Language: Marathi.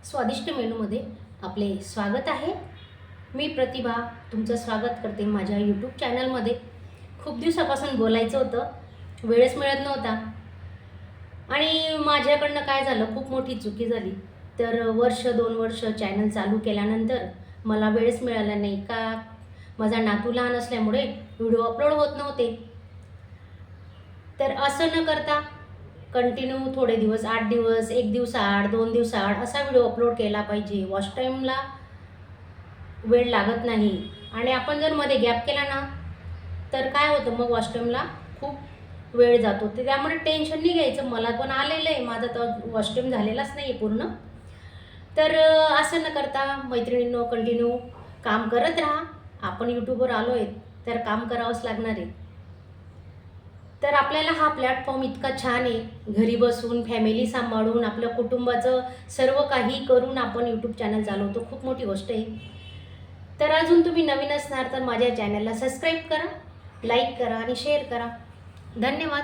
स्वादिष्ट मेनूमध्ये आपले स्वागत आहे। मी प्रतिभा तुमचं स्वागत करते माझ्या यूट्यूब चॅनलमध्ये। खूप दिवसापासून बोलायचं होतं, वेळच मिळत नव्हता आणि माझ्याकडनं काय झालं, खूप मोठी चुकी झाली। तर वर्ष 2 वर्ष चॅनल चालू केल्यानंतर मला वेळच मिळाला नाही का माझा नातू लहान असल्यामुळे व्हिडिओ अपलोड होत नव्हते। तर असं न करता कंटिन्यू थोडे दिवस 8 दिवस, 1 दिवसाआड, 2 दिवसाआड असा व्हिडिओ अपलोड केला पाहिजे। वॉच टाईमला वेळ लागत नाही आणि आपण जर मध्ये गॅप केला ना, तर काय होतं मग वॉच टाईमला खूप वेळ जातो। तर त्यामुळे टेन्शन नाही घ्यायचं। मला पण आलेलं आहे, माझा तर वॉच टाईम झालेलाच नाही आहे पूर्ण। तर असं न करता मैत्रिणींनो कंटिन्यू काम करत राहा। आपण यूट्यूबवर आलो आहे, तर काम करावंच लागणार आहे। तर आपल्याला हा प्लॅटफॉर्म इतका छान आहे, घरी बसून फॅमिली सांभाळून आपल्या कुटुंबाचं सर्व काही करून आपण यूट्यूब चॅनल चालवतो, खूप मोठी गोष्ट आहे। तर अजून तुम्ही नवीन असणार तर माझ्या चॅनलला सबस्क्राईब करा, लाईक करा आणि शेअर करा। धन्यवाद।